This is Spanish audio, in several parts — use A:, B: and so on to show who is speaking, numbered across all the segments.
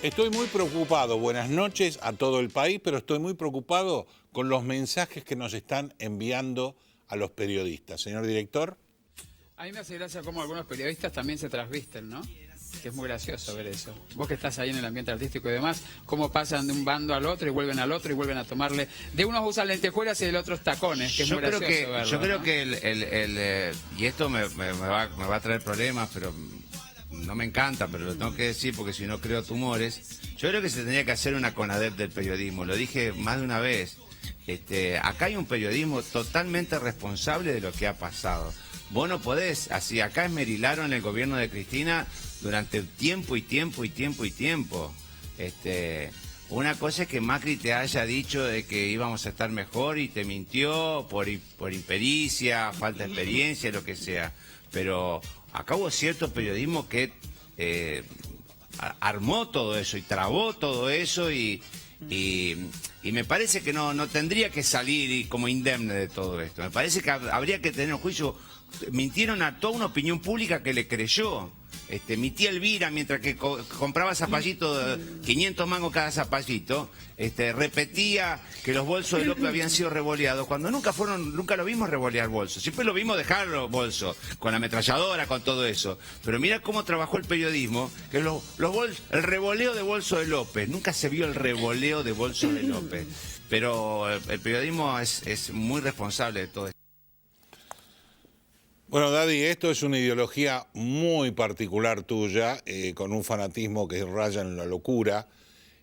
A: Estoy muy preocupado, buenas noches a todo el país, pero estoy muy preocupado con los mensajes que nos están enviando a los periodistas. Señor director.
B: A mí me hace gracia cómo algunos periodistas también se trasvisten, ¿no? Que es muy gracioso ver eso. Vos que estás ahí en el ambiente artístico y demás, cómo pasan de un bando al otro y vuelven al otro y vuelven a tomarle... De unos usan lentejuelas y del otro tacones, que es muy gracioso verlo,
C: yo creo
B: ¿no?
C: que y esto me va a traer problemas, pero no me encanta, pero lo tengo que decir porque si no creo tumores. Yo creo que se tendría que hacer una CONADEP del periodismo, lo dije más de una vez. Acá hay un periodismo totalmente responsable de lo que ha pasado. Vos no podés, así acá esmerilaron el gobierno de Cristina durante tiempo y tiempo y tiempo y tiempo. Una cosa es que Macri te haya dicho de que íbamos a estar mejor y te mintió por impericia, falta de experiencia, lo que sea. Pero acá hubo cierto periodismo que armó todo eso y trabó todo eso y me parece que no tendría que salir como indemne de todo esto. Me parece que habría que tener un juicio. Mintieron a toda una opinión pública que le creyó. Mi tía Elvira, mientras que compraba zapallitos, 500 mangos cada zapallito, repetía que los bolsos de López habían sido revoleados, cuando nunca lo vimos revolear bolsos, siempre lo vimos dejar los bolsos, con la ametralladora, con todo eso. Pero mira cómo trabajó el periodismo, que el revoleo de bolsos de López, nunca se vio el revoleo de bolsos de López. Pero el periodismo es muy responsable de todo esto.
A: Bueno, Daddy, esto es una ideología muy particular tuya, con un fanatismo que raya en la locura.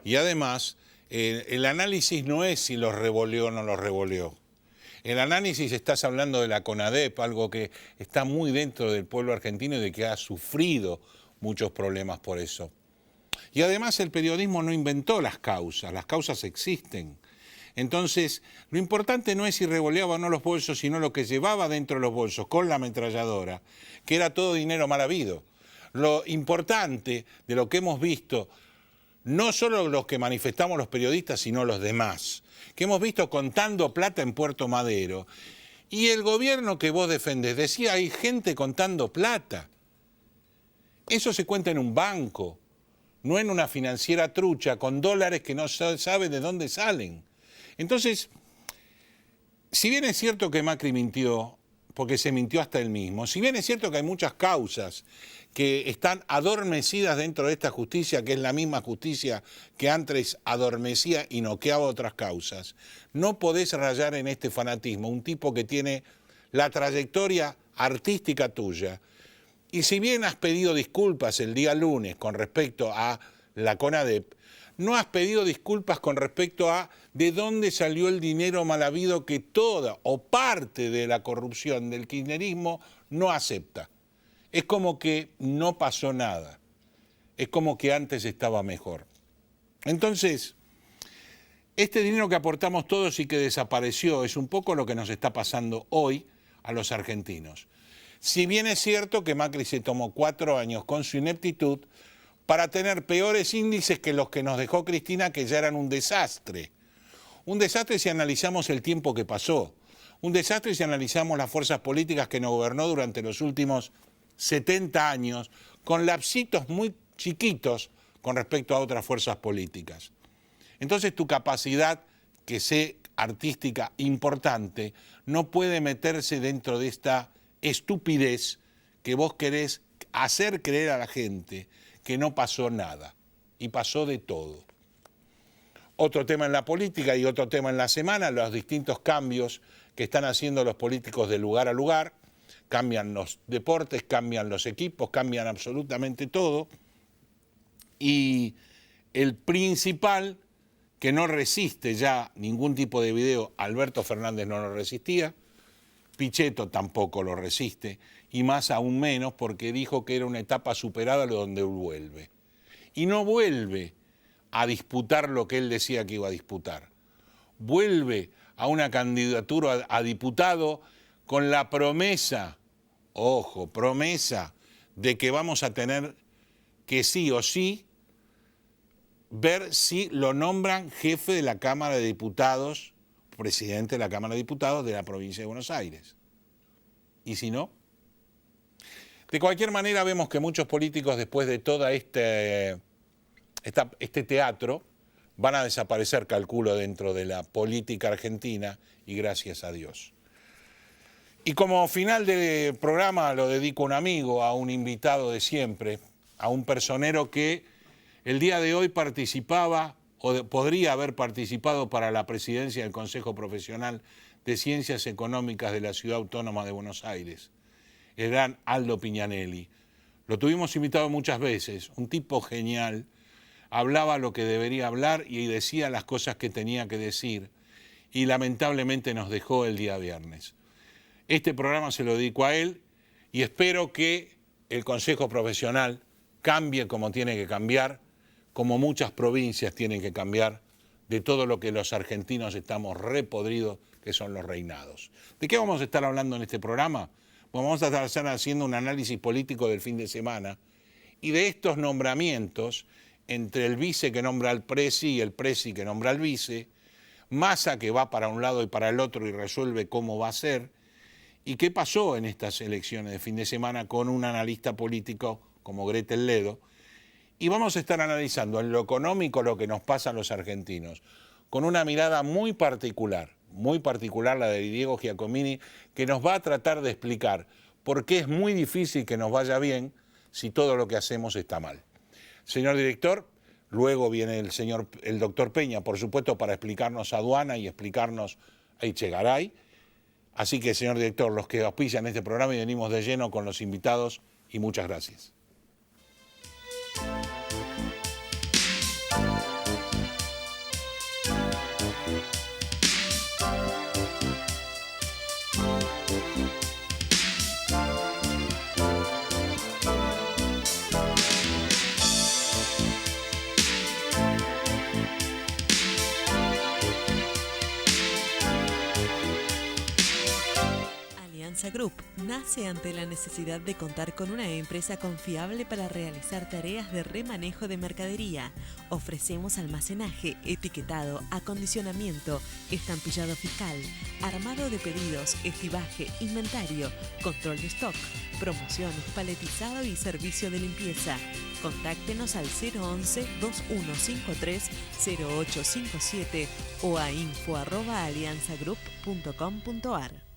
A: Y además, el análisis no es si los revoleó o no los revoleó. El análisis, estás hablando de la CONADEP, algo que está muy dentro del pueblo argentino y de que ha sufrido muchos problemas por eso. Y además el periodismo no inventó las causas existen. Entonces, lo importante no es si revoleaba o no los bolsos, sino lo que llevaba dentro de los bolsos con la ametralladora, que era todo dinero mal habido. Lo importante de lo que hemos visto, no solo los que manifestamos los periodistas, sino los demás, que hemos visto contando plata en Puerto Madero. Y el gobierno que vos defendés decía, hay gente contando plata. Eso se cuenta en un banco, no en una financiera trucha con dólares que no sabe de dónde salen. Entonces, si bien es cierto que Macri mintió, porque se mintió hasta él mismo, si bien es cierto que hay muchas causas que están adormecidas dentro de esta justicia, que es la misma justicia que antes adormecía y noqueaba otras causas, no podés rayar en este fanatismo un tipo que tiene la trayectoria artística tuya. Y si bien has pedido disculpas el día lunes con respecto a la CONADEP, no has pedido disculpas con respecto a de dónde salió el dinero mal habido que toda o parte de la corrupción del kirchnerismo no acepta. Es como que no pasó nada. Es como que antes estaba mejor. Entonces, este dinero que aportamos todos y que desapareció es un poco lo que nos está pasando hoy a los argentinos. Si bien es cierto que Macri se tomó 4 años con su ineptitud para tener peores índices que los que nos dejó Cristina, que ya eran un desastre. Un desastre si analizamos el tiempo que pasó. Un desastre si analizamos las fuerzas políticas que nos gobernó durante los últimos 70 años, con lapsitos muy chiquitos con respecto a otras fuerzas políticas. Entonces tu capacidad, que sé artística importante, no puede meterse dentro de esta estupidez que vos querés hacer creer a la gente que no pasó nada, y pasó de todo. Otro tema en la política y otro tema en la semana, los distintos cambios que están haciendo los políticos de lugar a lugar, cambian los deportes, cambian los equipos, cambian absolutamente todo, y el principal que no resiste ya ningún tipo de video. Alberto Fernández no lo resistía, Pichetto tampoco lo resiste, y más aún menos porque dijo que era una etapa superada donde vuelve. Y no vuelve a disputar lo que él decía que iba a disputar. Vuelve a una candidatura a diputado con la promesa, ojo, promesa, de que vamos a tener que sí o sí ver si lo nombran jefe de la Cámara de Diputados, presidente de la Cámara de Diputados de la provincia de Buenos Aires. ¿Y si no? De cualquier manera vemos que muchos políticos después de todo este teatro van a desaparecer, calculo, dentro de la política argentina, y gracias a Dios. Y como final del programa lo dedico a un amigo, a un invitado de siempre, a un personero que el día de hoy participaba o podría haber participado para la presidencia del Consejo Profesional de Ciencias Económicas de la Ciudad Autónoma de Buenos Aires, el gran Aldo Pignanelli. Lo tuvimos invitado muchas veces, un tipo genial, hablaba lo que debería hablar y decía las cosas que tenía que decir, y lamentablemente nos dejó el día viernes. Este programa se lo dedico a él y espero que el Consejo Profesional cambie como tiene que cambiar, como muchas provincias tienen que cambiar, de todo lo que los argentinos estamos repodridos, que son los reinados. ¿De qué vamos a estar hablando en este programa? Bueno, vamos a estar haciendo un análisis político del fin de semana y de estos nombramientos entre el vice que nombra al presi y el presi que nombra al vice, Massa que va para un lado y para el otro y resuelve cómo va a ser, y qué pasó en estas elecciones de fin de semana con un analista político como Gretel Ledo. Y vamos a estar analizando en lo económico lo que nos pasa a los argentinos, con una mirada muy particular la de Diego Giacomini, que nos va a tratar de explicar por qué es muy difícil que nos vaya bien si todo lo que hacemos está mal. Señor director, luego viene el doctor Peña, por supuesto, para explicarnos aduana y explicarnos a Echegaray. Así que, señor director, los que auspician este programa, y venimos de lleno con los invitados, y muchas gracias.
D: Alianza Group nace ante la necesidad de contar con una empresa confiable para realizar tareas de remanejo de mercadería. Ofrecemos almacenaje, etiquetado, acondicionamiento, estampillado fiscal, armado de pedidos, estibaje, inventario, control de stock, promociones, paletizado y servicio de limpieza. Contáctenos al 011-2153-0857 o a info@alianzagroup.com.ar.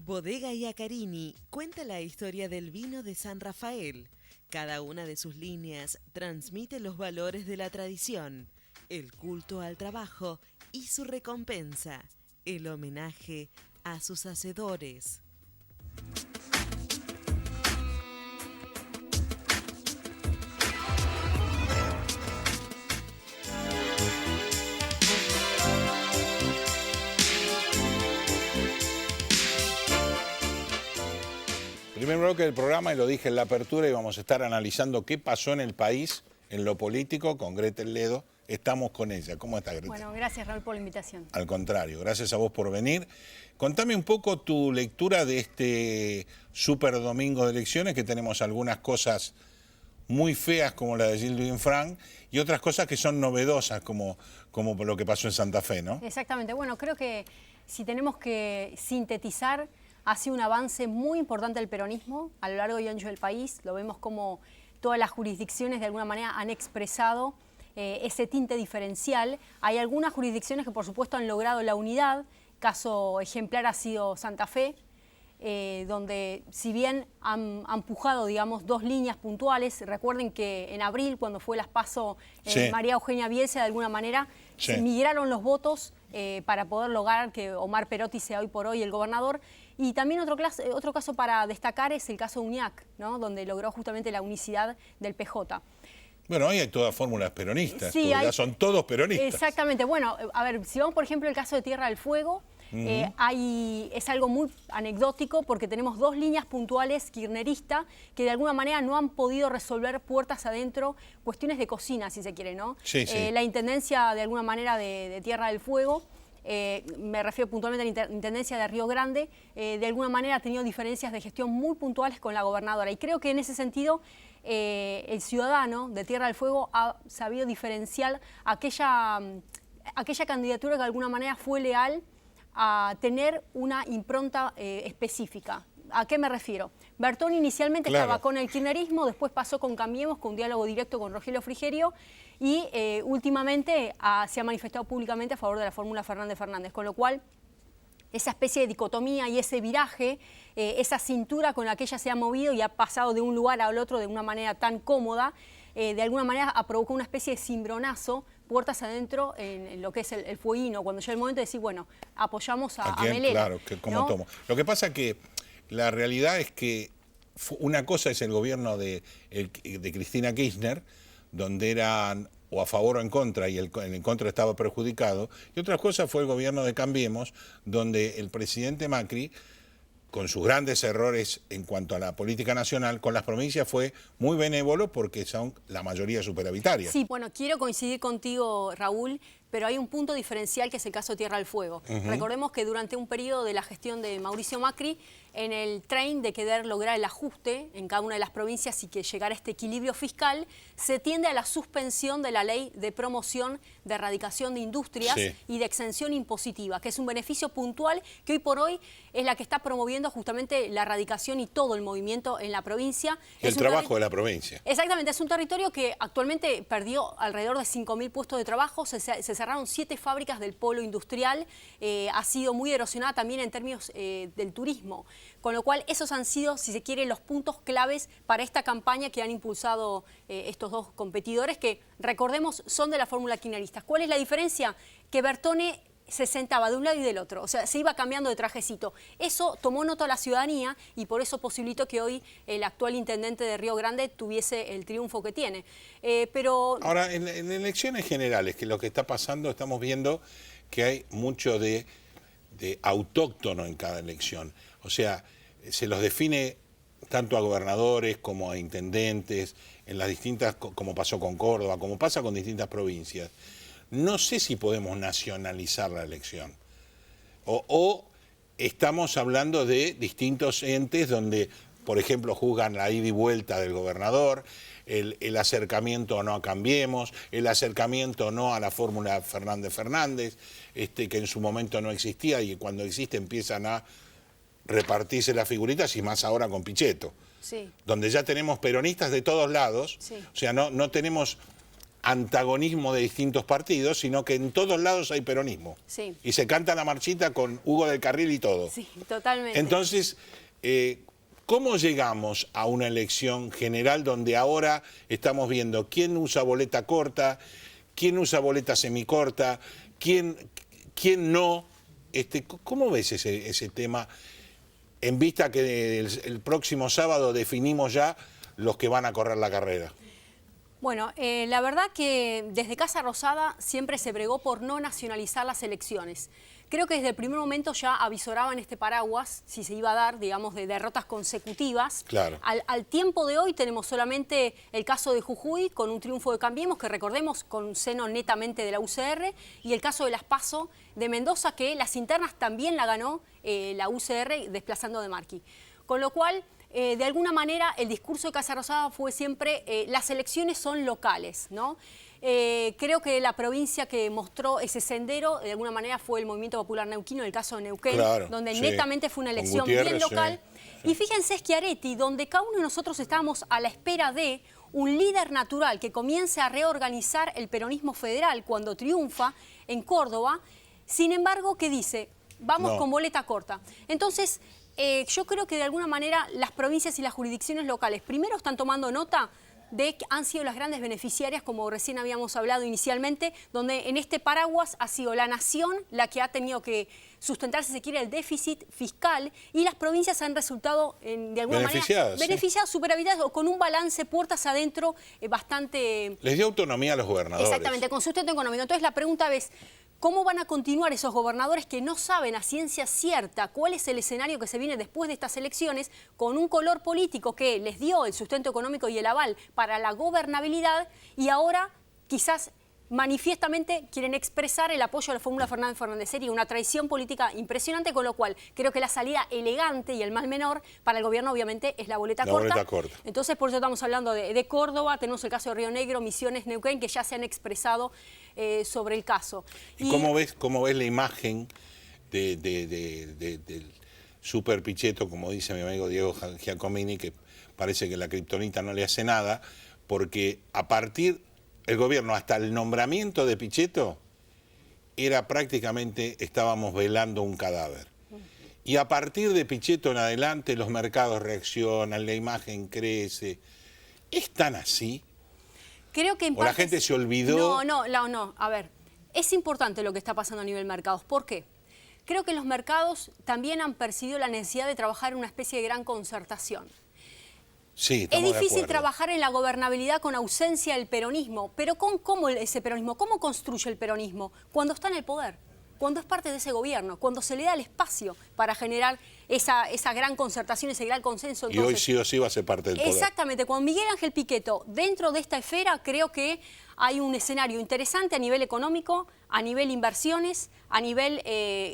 D: Bodega Iacarini cuenta la historia del vino de San Rafael. Cada una de sus líneas transmite los valores de la tradición, el culto al trabajo y su recompensa, el homenaje a sus hacedores.
A: Primer bloque del programa, y lo dije en la apertura, y vamos a estar analizando qué pasó en el país, en lo político, con Gretel Ledo. Estamos con ella. ¿Cómo está, Gretel?
E: Bueno, gracias, Raúl, por la invitación.
A: Al contrario, gracias a vos por venir. Contame un poco tu lectura de este super domingo de elecciones, que tenemos algunas cosas muy feas como la de Gildo Infran y otras cosas que son novedosas como lo que pasó en Santa Fe, ¿no?
E: Exactamente. Bueno, creo que si tenemos que sintetizar, ha sido un avance muy importante del peronismo a lo largo y ancho del país. Lo vemos como todas las jurisdicciones de alguna manera han expresado ese tinte diferencial. Hay algunas jurisdicciones que por supuesto han logrado la unidad. Caso ejemplar ha sido Santa Fe, donde si bien han pujado, digamos, dos líneas puntuales. Recuerden que en abril, cuando fue las PASO,
A: Sí.
E: María Eugenia Bielsa, de alguna manera,
A: Sí.
E: se migraron los votos para poder lograr que Omar Perotti sea hoy por hoy el gobernador. Y también otro caso para destacar es el caso de Uñac, ¿no? Donde logró justamente la unicidad del PJ.
A: Bueno, ahí hay todas fórmulas peronistas,
E: Sí,
A: son todos peronistas.
E: Exactamente. Bueno, a ver, si vamos por ejemplo el caso de Tierra del Fuego, es algo muy anecdótico porque tenemos dos líneas puntuales kirchneristas que de alguna manera no han podido resolver puertas adentro cuestiones de cocina, si se quiere, ¿no?
A: Sí, sí.
E: La intendencia de alguna manera de Tierra del Fuego, me refiero puntualmente a la Intendencia de Río Grande, de alguna manera ha tenido diferencias de gestión muy puntuales con la gobernadora. Y creo que en ese sentido el ciudadano de Tierra del Fuego ha sabido diferenciar aquella candidatura que de alguna manera fue leal a tener una impronta específica. ¿A qué me refiero? Bertoni inicialmente estaba con el kirchnerismo, después pasó con Cambiemos, con un diálogo directo con Rogelio Frigerio y últimamente se ha manifestado públicamente a favor de la fórmula Fernández-Fernández, con lo cual esa especie de dicotomía y ese viraje, esa cintura con la que ella se ha movido y ha pasado de un lugar al otro de una manera tan cómoda, de alguna manera ha provocado una especie de cimbronazo, puertas adentro en lo que es el fueguino, cuando llega el momento de decir, bueno, apoyamos a Melera.
A: Claro, que como
E: ¿no?
A: tomo. Lo que pasa es que la realidad es que una cosa es el gobierno de Cristina Kirchner, donde eran o a favor o en contra, y el en contra estaba perjudicado, y otra cosa fue el gobierno de Cambiemos, donde el presidente Macri, con sus grandes errores en cuanto a la política nacional, con las provincias fue muy benévolo porque son la mayoría superavitarias.
E: Sí, bueno, quiero coincidir contigo, Raúl, pero hay un punto diferencial que es el caso de Tierra del Fuego. Recordemos que durante un periodo de la gestión de Mauricio Macri, en el tren de querer lograr el ajuste en cada una de las provincias y que llegara a este equilibrio fiscal, se tiende a la suspensión de la ley de promoción de erradicación de industrias y de exención impositiva, que es un beneficio puntual que hoy por hoy es la que está promoviendo justamente la erradicación y todo el movimiento en la provincia.
A: Y el trabajo de la provincia.
E: Exactamente, es un territorio que actualmente perdió alrededor de 5.000 puestos de trabajo, se cerraron 7 fábricas del polo industrial, ha sido muy erosionada también en términos del turismo. Con lo cual, esos han sido, si se quiere, los puntos claves para esta campaña que han impulsado estos dos competidores, que, recordemos, son de la fórmula kirchnerista. ¿Cuál es la diferencia? Que Bertone se sentaba de un lado y del otro, o sea, se iba cambiando de trajecito. Eso tomó nota a la ciudadanía y por eso posibilitó que hoy el actual intendente de Río Grande tuviese el triunfo que tiene. Pero
A: ahora, en elecciones generales, que lo que está pasando, estamos viendo que hay mucho de autóctono en cada elección. O sea, se los define tanto a gobernadores como a intendentes, en las distintas, como pasó con Córdoba, como pasa con distintas provincias. No sé si podemos nacionalizar la elección. O estamos hablando de distintos entes donde, por ejemplo, juzgan la ida y vuelta del gobernador, el acercamiento o no a Cambiemos, el acercamiento o no a la fórmula Fernández-Fernández, que en su momento no existía y cuando existe empiezan a repartirse las figuritas, y más ahora con Pichetto, donde ya tenemos peronistas de todos lados, o sea, no tenemos antagonismo de distintos partidos, sino que en todos lados hay peronismo. Y se canta la marchita con Hugo del Carril y todo.
E: Sí, totalmente.
A: Entonces, ¿cómo llegamos a una elección general donde ahora estamos viendo quién usa boleta corta, quién usa boleta semicorta, quién no? ¿Cómo ves ese tema en vista que el próximo sábado definimos ya los que van a correr la carrera?
E: Bueno, la verdad que desde Casa Rosada siempre se bregó por no nacionalizar las elecciones. Creo que desde el primer momento ya avisoraban este paraguas, si se iba a dar, digamos, de derrotas consecutivas.
A: Claro.
E: Al tiempo de hoy tenemos solamente el caso de Jujuy, con un triunfo de Cambiemos, que recordemos con un seno netamente de la UCR, y el caso de Las PASO de Mendoza, que las internas también la ganó la UCR desplazando de Marqui. Con lo cual, de alguna manera, el discurso de Casa Rosada fue siempre las elecciones son locales, ¿no? Creo que la provincia que mostró ese sendero, de alguna manera, fue el Movimiento Popular Neuquino, en el caso de Neuquén, donde netamente fue una elección bien local. Y fíjense, Schiaretti, donde cada uno de nosotros estábamos a la espera de un líder natural que comience a reorganizar el peronismo federal cuando triunfa en Córdoba. Sin embargo, ¿qué dice? Vamos con boleta corta. Entonces, yo creo que de alguna manera las provincias y las jurisdicciones locales primero están tomando nota han sido las grandes beneficiarias, como recién habíamos hablado inicialmente, donde en este paraguas ha sido la nación la que ha tenido que sustentar, si se quiere, el déficit fiscal, y las provincias han resultado, de alguna manera, beneficiadas, superavitadas o con un balance puertas adentro bastante...
A: Les dio autonomía a los gobernadores.
E: Exactamente, con sustento económico. Entonces la pregunta es, ¿cómo van a continuar esos gobernadores que no saben a ciencia cierta cuál es el escenario que se viene después de estas elecciones, con un color político que les dio el sustento económico y el aval para la gobernabilidad, y ahora quizás manifiestamente quieren expresar el apoyo a la fórmula Fernández sería una traición política impresionante, con lo cual creo que la salida elegante y el mal menor para el gobierno obviamente es la boleta corta. Entonces por eso estamos hablando de Córdoba, tenemos el caso de Río Negro, Misiones, Neuquén, que ya se han expresado sobre el caso.
A: ¿Y cómo ves la imagen del super Pichetto, como dice mi amigo Diego Giacomini, que parece que la kriptonita no le hace nada, porque a partir... El gobierno, hasta el nombramiento de Pichetto, era prácticamente, estábamos velando un cadáver. Y a partir de Pichetto en adelante, los mercados reaccionan, la imagen crece. ¿Es tan así?
E: Creo que en
A: ¿O la gente se olvidó?
E: No. A ver, es importante lo que está pasando a nivel mercados. ¿Por qué? Creo que los mercados también han percibido la necesidad de trabajar en una especie de gran concertación.
A: Sí,
E: es difícil trabajar en la gobernabilidad con ausencia del peronismo, pero ¿cómo ese peronismo? ¿Cómo construye el peronismo? Cuando está en el poder, cuando es parte de ese gobierno, cuando se le da el espacio para generar esa gran concertación, ese gran consenso.
A: Entonces, y hoy sí o sí va a ser parte del poder.
E: Exactamente, con Miguel Ángel Pichetto dentro de esta esfera creo que hay un escenario interesante a nivel económico, a nivel inversiones, a nivel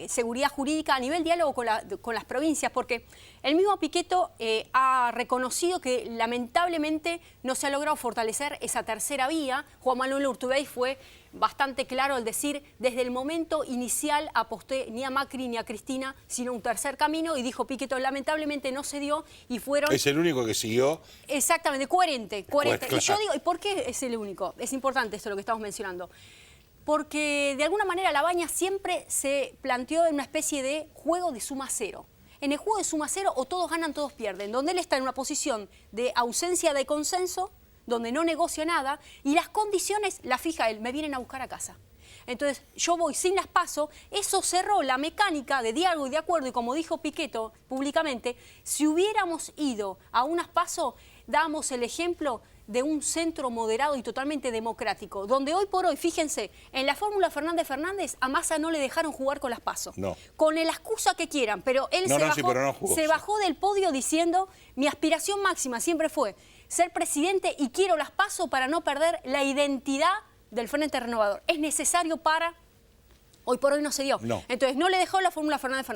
E: seguridad jurídica, a nivel diálogo con las provincias, porque el mismo Pichetto ha reconocido que lamentablemente no se ha logrado fortalecer esa tercera vía. Juan Manuel Urtubey fue bastante claro al decir, desde el momento inicial aposté ni a Macri ni a Cristina, sino un tercer camino, y dijo Pichetto, lamentablemente no se dio y fueron...
A: Es el único que siguió. Exactamente,
E: coherente.
A: Pues, claro.
E: Y yo digo, ¿y por qué es el único? Es importante esto lo que estamos mencionando. Porque de alguna manera la Baña siempre se planteó en una especie de juego de suma cero. En el juego de suma cero o todos ganan, todos pierden, donde él está en una posición de ausencia de consenso, donde no negocia nada, y las condiciones las fija él, me vienen a buscar a casa. Entonces, yo voy sin las PASO, eso cerró la mecánica de diálogo y de acuerdo, y como dijo Pichetto públicamente, si hubiéramos ido a unas PASO, damos el ejemplo de un centro moderado y totalmente democrático, donde hoy por hoy, fíjense, en la fórmula Fernández a Massa no le dejaron jugar con las PASO.
A: No.
E: Con la excusa que quieran, pero él se bajó del podio diciendo, mi aspiración máxima siempre fue ser presidente y quiero las PASO para no perder la identidad del Frente Renovador. Es necesario para... Hoy por hoy no se dio.
A: No.
E: Entonces no le dejó la fórmula Fernández.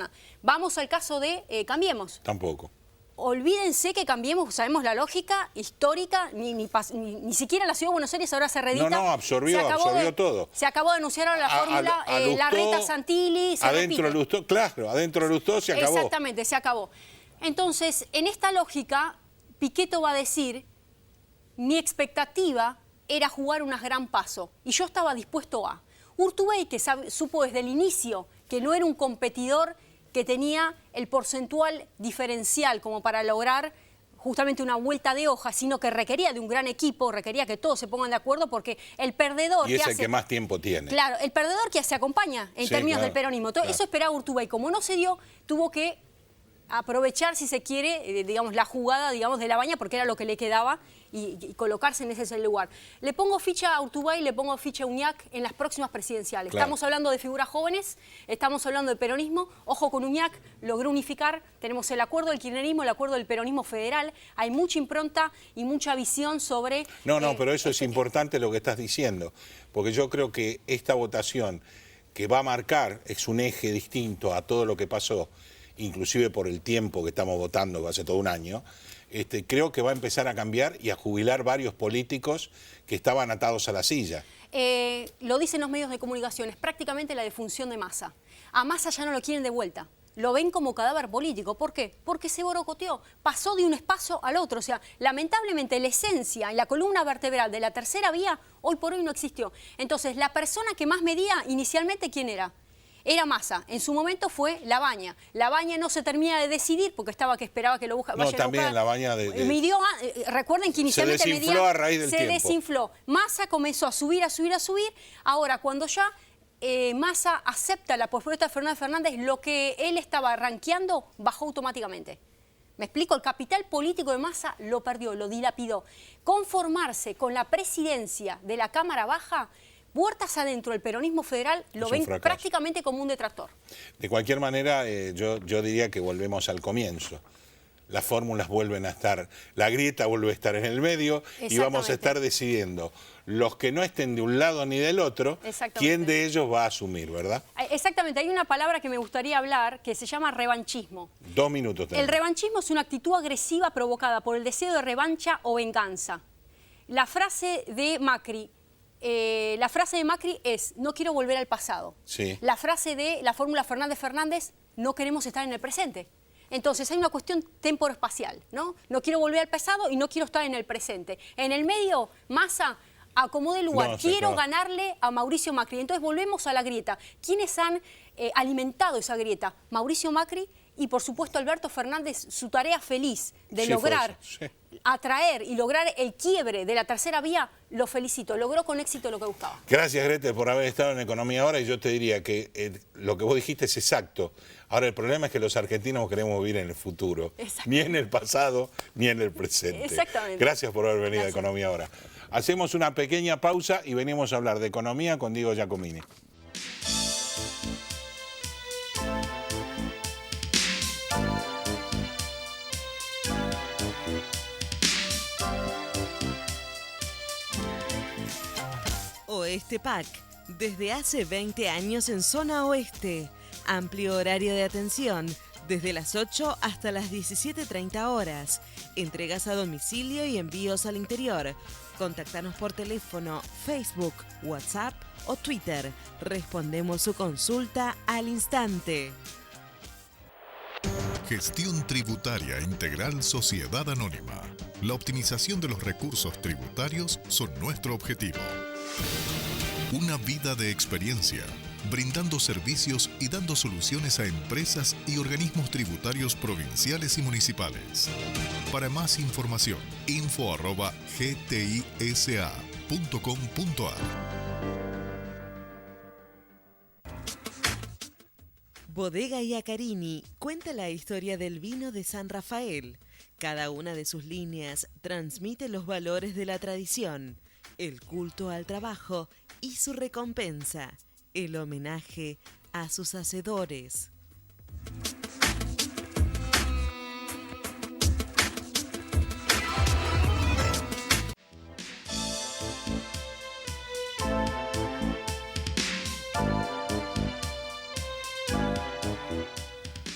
E: Vamos al caso de Cambiemos.
A: Tampoco.
E: Olvídense que Cambiemos, sabemos la lógica histórica, ni siquiera la Ciudad de Buenos Aires ahora se redita.
A: No, absorbió todo.
E: Se acabó de anunciar ahora la fórmula Larreta, Santilli, se
A: adentro
E: repite.
A: Lustó, claro, adentro Lustó se acabó.
E: Exactamente, se acabó. Entonces, en esta lógica, Pichetto va a decir, mi expectativa era jugar unas gran PASO, y yo estaba dispuesto a. Urtubey, que supo desde el inicio que no era un competidor que tenía el porcentual diferencial como para lograr justamente una vuelta de hoja, sino que requería de un gran equipo, requería que todos se pongan de acuerdo, porque el perdedor...
A: Y es el que más tiempo tiene.
E: Claro, el perdedor que se acompaña en términos del peronismo. Entonces, eso esperaba Urtubey. Como no se dio, tuvo que aprovechar, si se quiere, digamos, la jugada, digamos, de la Baña, porque era lo que le quedaba, y colocarse en ese lugar. Le pongo ficha a Urtubey, le pongo ficha a Uñac en las próximas presidenciales. Claro. Estamos hablando de figuras jóvenes, estamos hablando de peronismo. Ojo con Uñac, logró unificar. Tenemos el acuerdo del kirchnerismo, el acuerdo del peronismo federal. Hay mucha impronta y mucha visión sobre...
A: No, pero eso es importante lo que estás diciendo, porque yo creo que esta votación que va a marcar es un eje distinto a todo lo que pasó, inclusive por el tiempo que estamos votando, hace todo un año. Creo que va a empezar a cambiar y a jubilar varios políticos que estaban atados a la silla.
E: Lo dicen los medios de comunicación, es prácticamente la defunción de Massa. A Massa ya no lo quieren de vuelta. Lo ven como cadáver político. ¿Por qué? Porque se borocoteó, pasó de un espacio al otro. O sea, lamentablemente la esencia y la columna vertebral de la tercera vía hoy por hoy no existió. Entonces, la persona que más medía inicialmente, ¿quién era? era Massa. En su momento fue Labaña. Labaña no se termina de decidir porque esperaba que lo vaya a
A: también Labaña
E: midió, recuerden que inicialmente
A: se desinfló a raíz del
E: se
A: tiempo.
E: desinfló. Massa comenzó a subir. Ahora, cuando ya Massa acepta la propuesta de Fernández Fernández, lo que él estaba rankeando bajó automáticamente. ¿Me explico? El capital político de Massa lo perdió, lo dilapidó. Conformarse con la presidencia de la Cámara Baja, puertas adentro del peronismo federal, lo ven prácticamente como un detractor.
A: De cualquier manera, yo diría que volvemos al comienzo. Las fórmulas vuelven a estar, la grieta vuelve a estar en el medio y vamos a estar decidiendo los que no estén de un lado ni del otro, quién de ellos va a asumir, ¿verdad?
E: Exactamente, hay una palabra que me gustaría hablar que se llama revanchismo.
A: 2 minutos tenemos.
E: El revanchismo es una actitud agresiva provocada por el deseo de revancha o venganza. La frase de Macri es, no quiero volver al pasado.
A: Sí.
E: La frase de la fórmula Fernández-Fernández, no queremos estar en el presente. Entonces hay una cuestión temporoespacial, ¿no? No quiero volver al pasado y no quiero estar en el presente. En el medio, Massa acomode el lugar. Quiero ganarle a Mauricio Macri. Entonces volvemos a la grieta. ¿Quiénes han alimentado esa grieta? Mauricio Macri y, por supuesto, Alberto Fernández, su tarea feliz de lograr atraer y lograr el quiebre de la tercera vía, lo felicito. Logró con éxito lo que buscaba.
A: Gracias, Grete, por haber estado en Economía Ahora, y yo te diría que lo que vos dijiste es exacto. Ahora, el problema es que los argentinos queremos vivir en el futuro, ni en el pasado, ni en el presente.
E: Exactamente.
A: Gracias por haber venido a Economía Ahora. Hacemos una pequeña pausa y venimos a hablar de economía con Diego Giacomini.
D: Oeste PAC, desde hace 20 años en zona oeste. Amplio horario de atención, desde las 8 hasta las 17:30 horas. Entregas a domicilio y envíos al interior. Contáctanos por teléfono, Facebook, WhatsApp o Twitter. Respondemos su consulta al instante.
F: Gestión Tributaria Integral Sociedad Anónima. La optimización de los recursos tributarios son nuestro objetivo. Una vida de experiencia, brindando servicios y dando soluciones a empresas y organismos tributarios provinciales y municipales. Para más información, info@gtisa.com.ar.
D: Bodega Iacarini cuenta la historia del vino de San Rafael. Cada una de sus líneas transmite los valores de la tradición, el culto al trabajo y su recompensa, el homenaje a sus hacedores.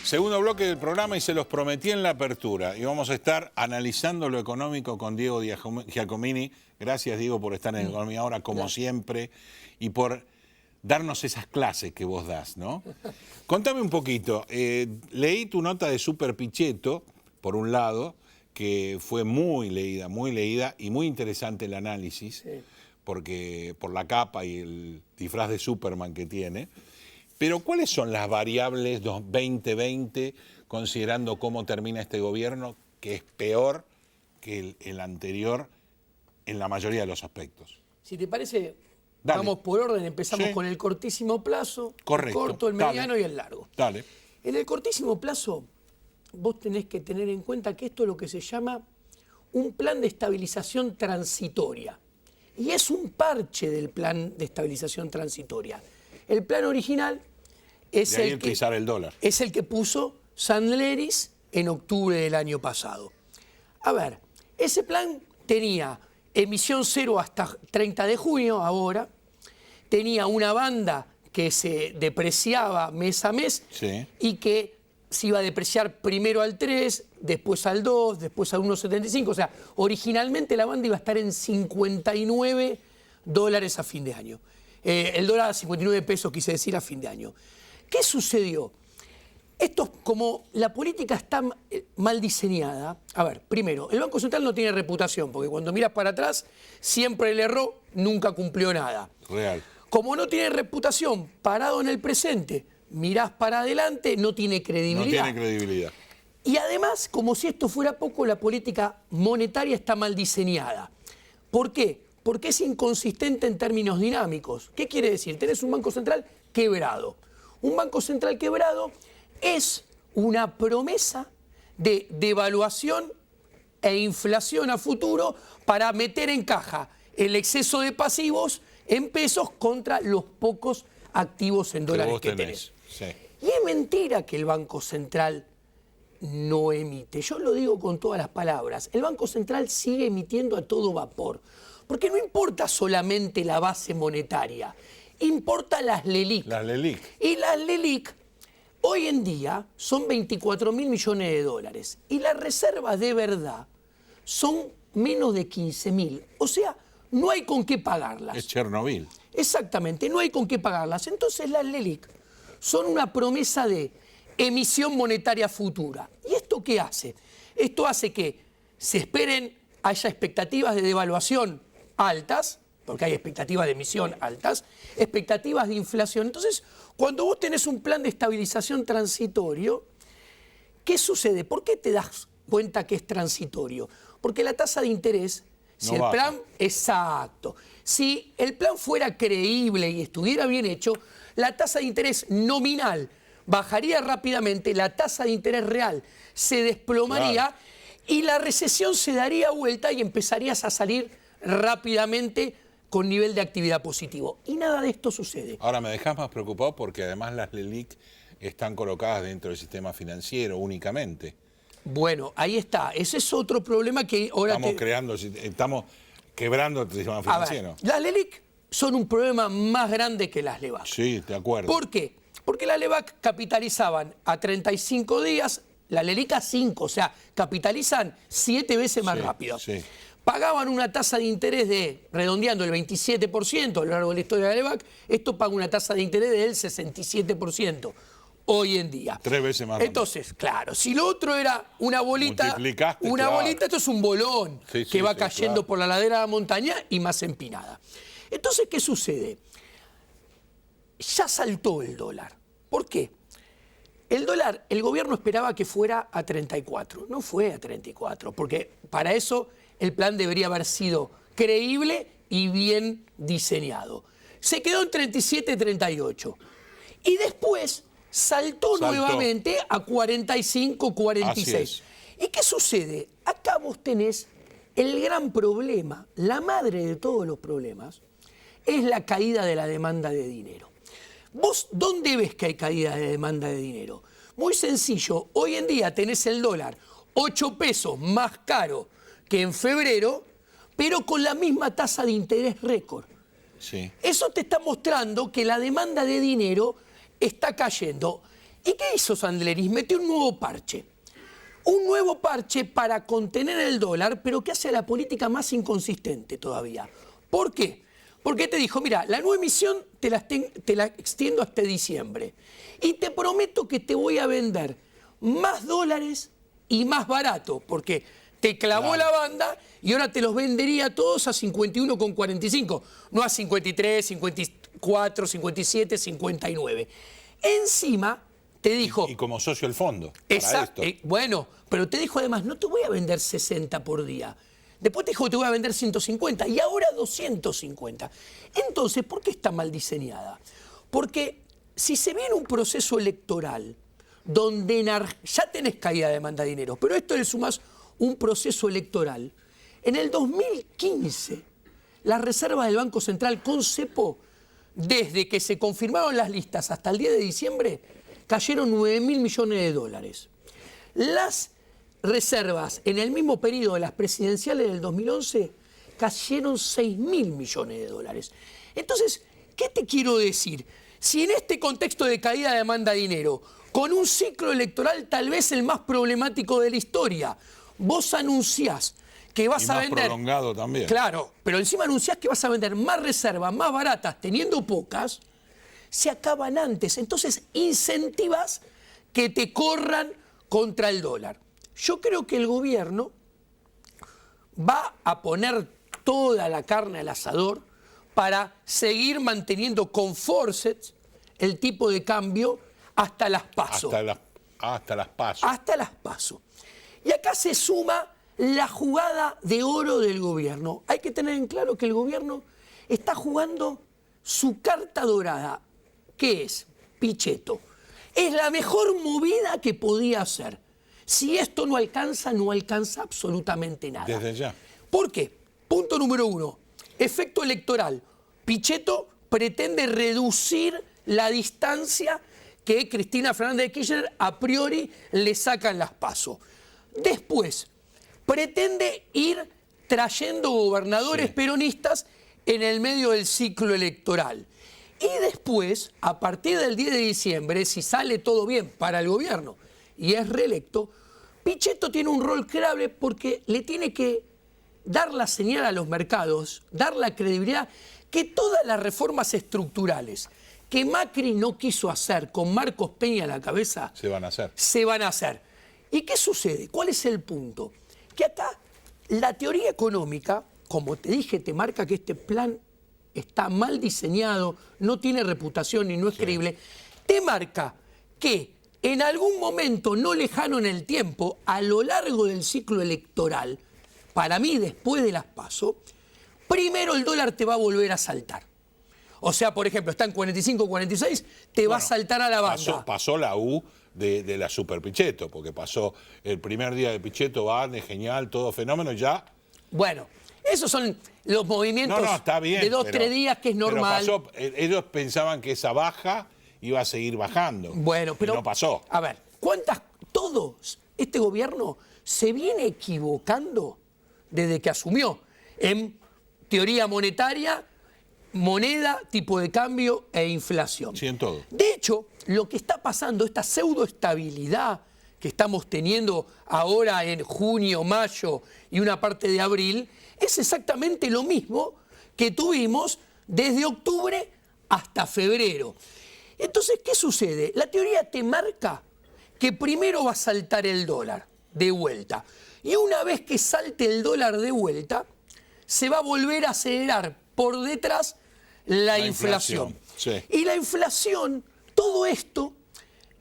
A: Segundo bloque del programa y se los prometí en la apertura. Y vamos a estar analizando lo económico con Diego Giacomini. Gracias, Diego, por estar en Economía Ahora, como siempre, y por darnos esas clases que vos das, ¿no? Contame un poquito. Leí tu nota de Super Pichetto, por un lado, que fue muy leída y muy interesante el análisis, porque por la capa y el disfraz de Superman que tiene. Pero ¿cuáles son las variables 2020, considerando cómo termina este gobierno, que es peor que el anterior en la mayoría de los aspectos?
G: Si te parece, vamos por orden. Empezamos con el cortísimo plazo, el corto, el mediano y el largo.
A: Dale.
G: En el cortísimo plazo, vos tenés que tener en cuenta que esto es lo que se llama un plan de estabilización transitoria. Y es un parche del plan de estabilización transitoria. El plan original es el que puso Sandleris en octubre del año pasado. A ver, ese plan tenía emisión cero hasta 30 de junio ahora, tenía una banda que se depreciaba mes a mes y que se iba a depreciar primero al 3, después al 2, después al 1,75. O sea, originalmente la banda iba a estar en $59 a fin de año. El dólar a 59 pesos, quise decir, a fin de año. ¿Qué sucedió? Esto, como la política está mal diseñada. A ver, primero, el Banco Central no tiene reputación, porque cuando miras para atrás, siempre le erró, nunca cumplió nada.
A: Real.
G: Como no tiene reputación, parado en el presente, mirás para adelante, no tiene
A: No
G: credibilidad.
A: tiene credibilidad.
G: Y además, como si esto fuera poco, la política monetaria está mal diseñada. ¿Por qué? Porque es inconsistente en términos dinámicos. ¿Qué quiere decir? Tenés un Banco Central quebrado. Un Banco Central quebrado es una promesa de devaluación e inflación a futuro para meter en caja el exceso de pasivos en pesos contra los pocos activos en dólares
A: vos
G: que
A: tenés.
G: tenés.
A: Sí.
G: Y es mentira que el Banco Central no emite. Yo lo digo con todas las palabras. El Banco Central sigue emitiendo a todo vapor. Porque no importa solamente la base monetaria, importa las LELIQ.
A: Las LELIQ.
G: Y las LELIQ hoy en día son 24.000 millones de dólares. Y las reservas de verdad son menos de 15.000. O sea, no hay con qué pagarlas.
A: Es Chernobyl.
G: Exactamente, no hay con qué pagarlas. Entonces las LELIQ son una promesa de emisión monetaria futura. ¿Y esto qué hace? Esto hace que se esperen, haya expectativas de devaluación altas, porque hay expectativas de emisión altas, expectativas de inflación. Entonces, cuando vos tenés un plan de estabilización transitorio, ¿qué sucede? ¿Por qué te das cuenta que es transitorio? Porque la tasa de interés, si
A: No
G: el
A: baja.
G: plan, exacto, si el plan fuera creíble y estuviera bien hecho, la tasa de interés nominal bajaría rápidamente, la tasa de interés real se desplomaría y la recesión se daría vuelta y empezarías a salir rápidamente con nivel de actividad positivo. Y nada de esto sucede.
A: Ahora me dejas más preocupado porque además las LELIQ están colocadas dentro del sistema financiero únicamente.
G: Bueno, ahí está. Ese es otro problema que ahora
A: Estamos quebrando el sistema
G: A
A: financiero.
G: ver, las LELIQ son un problema más grande que las LEBAC.
A: Sí, de acuerdo.
G: ¿Por qué? Porque las LEBAC capitalizaban a 35 días, la LELIQ a 5, o sea, capitalizan 7 veces más
A: Sí,
G: rápido.
A: sí.
G: Pagaban una tasa de interés de, redondeando, el 27% a lo largo de la historia de la LEBAC, esto paga una tasa de interés del 67% hoy en día.
A: 3 veces más.
G: Entonces, claro, si lo otro era una bolita,
A: Multiplicaste, claro.
G: esto es un bolón
A: Sí, sí,
G: que va
A: sí,
G: cayendo
A: claro.
G: por la ladera de la montaña y más empinada. Entonces, ¿qué sucede? Ya saltó el dólar. ¿Por qué? El dólar, el gobierno esperaba que fuera a 34. No fue a 34, porque para eso el plan debería haber sido creíble y bien diseñado. Se quedó en 37-38. Y después saltó nuevamente a 45-46.
A: Así es.
G: ¿Y qué sucede? Acá vos tenés el gran problema, la madre de todos los problemas, es la caída de la demanda de dinero. ¿Vos dónde ves que hay caída de demanda de dinero? Muy sencillo, hoy en día tenés el dólar 8 pesos más caro que en febrero, pero con la misma tasa de interés récord.
A: Sí.
G: Eso te está mostrando que la demanda de dinero está cayendo. ¿Y qué hizo Sandleris? Metió un nuevo parche. Un nuevo parche para contener el dólar, pero que hace a la política más inconsistente todavía. ¿Por qué? Porque te dijo, mira, la nueva emisión te la extiendo hasta diciembre. Y te prometo que te voy a vender más dólares y más barato, porque te clavó la banda y ahora te los vendería todos a 51,45, no a 53, 54, 57, 59. Encima te dijo...
A: Y como socio del fondo. Para
G: Exacto.
A: esto.
G: Bueno, pero te dijo además, no te voy a vender 60 por día. Después te dijo que te voy a vender 150 y ahora 250. Entonces, ¿por qué está mal diseñada? Porque si se viene un proceso electoral donde ya tenés caída de demanda de dinero, pero esto le sumás un proceso electoral, en el 2015 las reservas del Banco Central con cepo, desde que se confirmaron las listas hasta el 10 de diciembre, cayeron 9.000 millones de dólares. Las reservas en el mismo periodo de las presidenciales del 2011 cayeron 6.000 millones de dólares. Entonces, ¿qué te quiero decir? Si en este contexto de caída de demanda de dinero, con un ciclo electoral tal vez el más problemático de la historia, vos anunciás que vas
A: Y
G: a
A: más
G: vender...
A: prolongado también.
G: Claro, pero encima anunciás que vas a vender más reservas, más baratas, teniendo pocas, se acaban antes. Entonces incentivas que te corran contra el dólar. Yo creo que el gobierno va a poner toda la carne al asador para seguir manteniendo con forceps el tipo de cambio hasta las PASO.
A: Hasta las PASO.
G: Hasta las PASO. Y acá se suma la jugada de oro del gobierno. Hay que tener en claro que el gobierno está jugando su carta dorada. ¿Qué es? Pichetto. Es la mejor movida que podía hacer. Si esto no alcanza absolutamente nada.
A: Desde ya.
G: ¿Por qué? Punto número 1. Efecto electoral. Pichetto pretende reducir la distancia que Cristina Fernández de Kirchner a priori le sacan las PASO. Después, pretende ir trayendo gobernadores peronistas en el medio del ciclo electoral. Y después, a partir del 10 de diciembre, si sale todo bien para el gobierno y es reelecto, Pichetto tiene un rol clave porque le tiene que dar la señal a los mercados, dar la credibilidad que todas las reformas estructurales que Macri no quiso hacer con Marcos Peña a la cabeza,
A: Se van a hacer.
G: se van a hacer. ¿Y qué sucede? ¿Cuál es el punto? Que acá la teoría económica, como te dije, te marca que este plan está mal diseñado, no tiene reputación y no es creíble, te marca que en algún momento no lejano en el tiempo, a lo largo del ciclo electoral, para mí después de las PASO, primero el dólar te va a volver a saltar. O sea, por ejemplo, está en 45, 46, te va a saltar a la banda.
A: Pasó la U de la Super Pichetto, porque pasó el primer día de Pichetto, Vane, genial, todo fenómeno, ya.
G: Bueno, esos son los movimientos
A: está bien,
G: de 2-3 días que es normal.
A: Pero pasó, ellos pensaban que esa baja iba a seguir bajando.
G: Bueno, pero
A: y no pasó.
G: A ver, todos este gobierno se viene equivocando desde que asumió en teoría monetaria, moneda, tipo de cambio e inflación.
A: Sí, en todo.
G: De hecho, lo que está pasando, esta pseudoestabilidad que estamos teniendo ahora en junio, mayo y una parte de abril, es exactamente lo mismo que tuvimos desde octubre hasta febrero. Entonces, ¿qué sucede? La teoría te marca que primero va a saltar el dólar de vuelta. Y una vez que salte el dólar de vuelta, se va a volver a acelerar por detrás la inflación.
A: Sí.
G: Y la inflación, todo esto,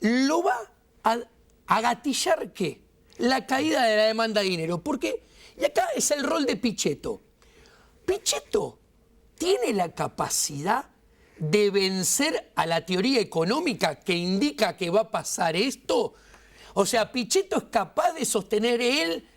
G: lo va a gatillar, ¿qué? La caída de la demanda de dinero. Porque, y acá es el rol de Pichetto. Pichetto tiene la capacidad de vencer a la teoría económica que indica que va a pasar esto. O sea, Pichetto es capaz de sostener él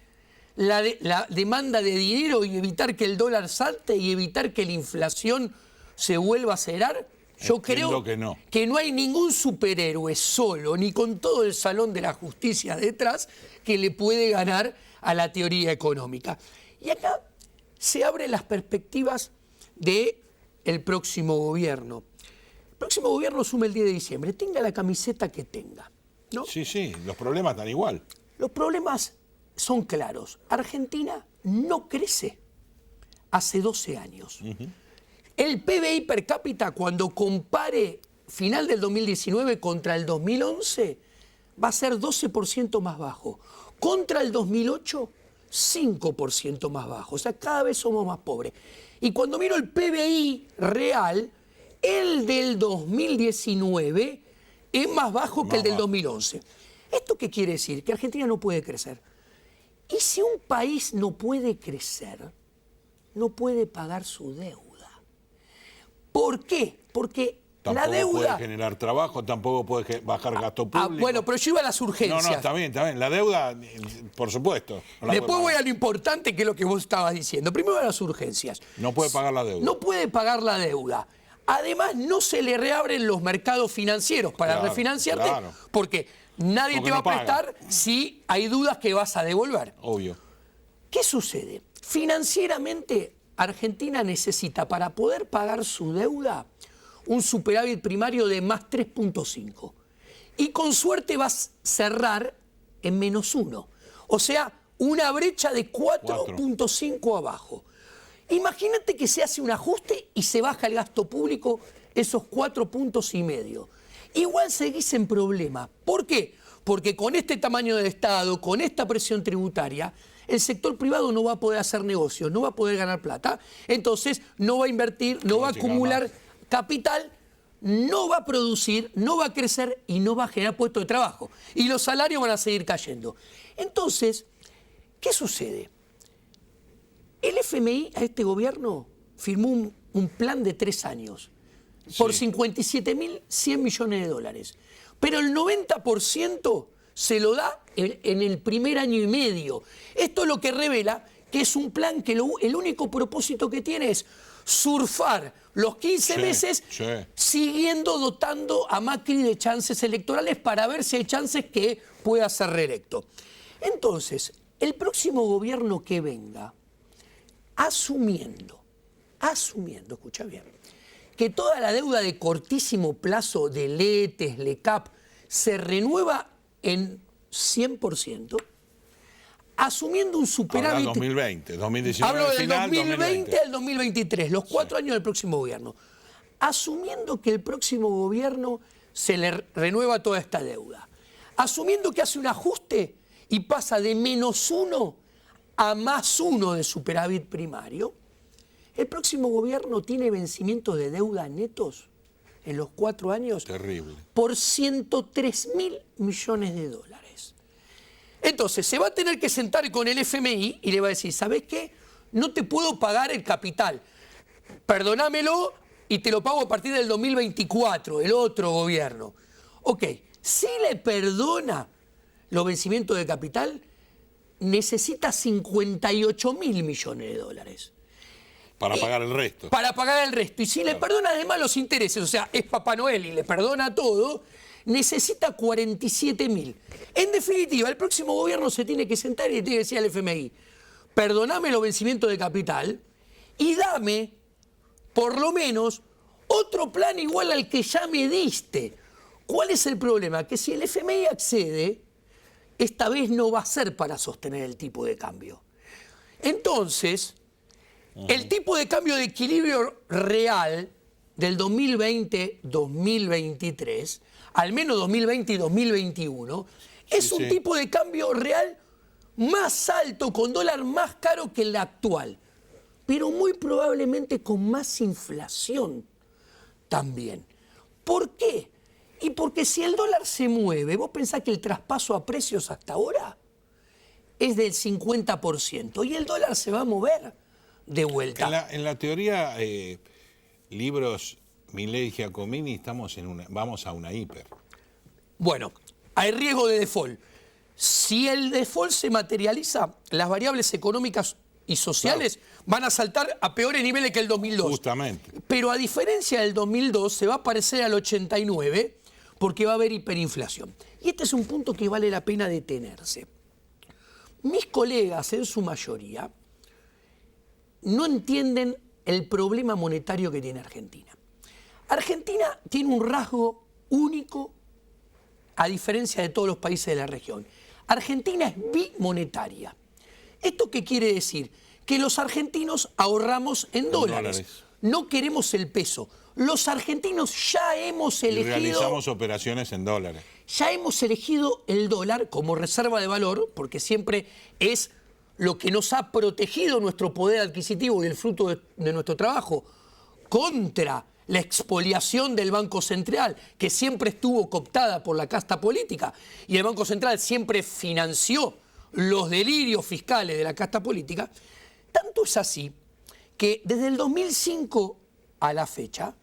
G: la demanda de dinero y evitar que el dólar salte y evitar que la inflación se vuelva a acelerar. Yo creo que no hay ningún superhéroe solo, ni con todo el salón de la justicia detrás, que le puede ganar a la teoría económica. Y acá se abren las perspectivas del próximo gobierno. El próximo gobierno asume el 10 de diciembre, tenga la camiseta que tenga, ¿no?
A: Sí, los problemas están igual.
G: Los problemas son claros. Argentina no crece hace 12 años. El PBI per cápita, cuando compare final del 2019 contra el 2011, va a ser 12% más bajo. Contra el 2008, 5% más bajo. O sea, cada vez somos más pobres. Y cuando miro el PBI real, el del 2019 es más bajo que el del 2011. ¿Esto qué quiere decir? Que Argentina no puede crecer. Y si un país no puede crecer, no puede pagar su deuda. ¿Por qué? Porque
A: tampoco
G: la deuda...
A: puede generar trabajo, tampoco puede bajar gasto público.
G: Bueno, pero yo iba a las urgencias.
A: No, está bien. La deuda, por supuesto.
G: Después voy a lo importante, que es lo que vos estabas diciendo. Primero a las urgencias.
A: No puede pagar la deuda.
G: No puede pagar la deuda. Además, no se le reabren los mercados financieros para refinanciarte, porque nadie te va a prestar si hay dudas que vas a devolver.
A: Obvio.
G: ¿Qué sucede? Financieramente, Argentina necesita, para poder pagar su deuda, un superávit primario de más 3.5. Y con suerte va a cerrar en -1. O sea, una brecha de 4.5 abajo. Imagínate que se hace un ajuste y se baja el gasto público esos 4,5 puntos. Igual seguís en problema. ¿Por qué? Porque con este tamaño del Estado, con esta presión tributaria, el sector privado no va a poder hacer negocios, no va a poder ganar plata, entonces no va a invertir, no va a acumular capital no va a producir, no va a crecer y no va a generar puestos de trabajo. Y los salarios van a seguir cayendo. Entonces, ¿qué sucede? El FMI a este gobierno firmó un plan de 3 años por 57.100 millones de dólares. Pero el 90% se lo da en el primer año y medio. Esto es lo que revela que es un plan que el único propósito que tiene es surfar los 15 meses siguiendo dotando a Macri de chances electorales para ver si hay chances que pueda ser reelecto. Entonces, el próximo gobierno que venga, asumiendo, escucha bien, que toda la deuda de cortísimo plazo de LETES, LECAP, se renueva en 100%, asumiendo un superávit...
A: Habla 2020, 2019
G: Hablo del
A: final,
G: 2020 al 2023, los 4 años del próximo gobierno. Asumiendo que el próximo gobierno se le renueva toda esta deuda. Asumiendo que hace un ajuste y pasa de -1 a +1 de superávit primario, el próximo gobierno tiene vencimientos de deuda netos en los 4 años por 103.000 millones de dólares. Entonces, se va a tener que sentar con el FMI y le va a decir, ¿sabés qué? No te puedo pagar el capital. Perdónamelo y te lo pago a partir del 2024, el otro gobierno. Ok, si le perdona los vencimientos de capital, necesita 58.000 millones de dólares.
A: Para pagar el resto.
G: Para pagar el resto. Y si le perdona además los intereses, o sea, es Papá Noel y le perdona todo, necesita 47.000. En definitiva, el próximo gobierno se tiene que sentar y le tiene que decir al FMI, perdoname los vencimientos de capital y dame, por lo menos, otro plan igual al que ya me diste. ¿Cuál es el problema? Que si el FMI accede, esta vez no va a ser para sostener el tipo de cambio. Entonces, el tipo de cambio de equilibrio real del 2020-2023, al menos 2020 y 2021, es un tipo de cambio real más alto, con dólar más caro que el actual, pero muy probablemente con más inflación también. ¿Por qué? Y porque si el dólar se mueve, ¿vos pensás que el traspaso a precios hasta ahora es del 50%? Y el dólar se va a mover de vuelta.
A: En la teoría, libros Milei y Giacomini, vamos a una hiper.
G: Bueno, hay riesgo de default. Si el default se materializa, las variables económicas y sociales van a saltar a peores niveles que el 2002.
A: Justamente.
G: Pero a diferencia del 2002, se va a parecer al 89 porque va a haber hiperinflación. Y este es un punto que vale la pena detenerse. Mis colegas, en su mayoría, no entienden el problema monetario que tiene Argentina. Argentina tiene un rasgo único a diferencia de todos los países de la región. Argentina es bimonetaria. ¿Esto qué quiere decir? Que los argentinos ahorramos en dólares. No queremos el peso. Los argentinos ya hemos elegido...
A: Y realizamos operaciones en dólares.
G: Ya hemos elegido el dólar como reserva de valor, porque siempre es lo que nos ha protegido nuestro poder adquisitivo y el fruto de nuestro trabajo contra la expoliación del Banco Central, que siempre estuvo cooptada por la casta política, y el Banco Central siempre financió los delirios fiscales de la casta política. Tanto es así que desde el 2005 a la fecha,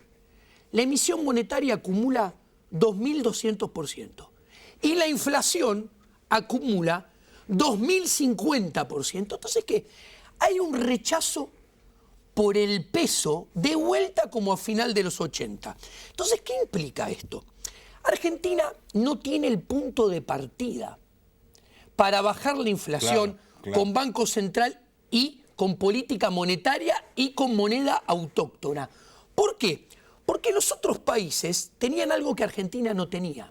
G: la emisión monetaria acumula 2.200% y la inflación acumula 2.050%. Entonces, ¿qué? Hay un rechazo por el peso de vuelta como a final de los 80. Entonces, ¿qué implica esto? Argentina no tiene el punto de partida para bajar la inflación con Banco Central y con política monetaria y con moneda autóctona. ¿Por qué? Porque los otros países tenían algo que Argentina no tenía.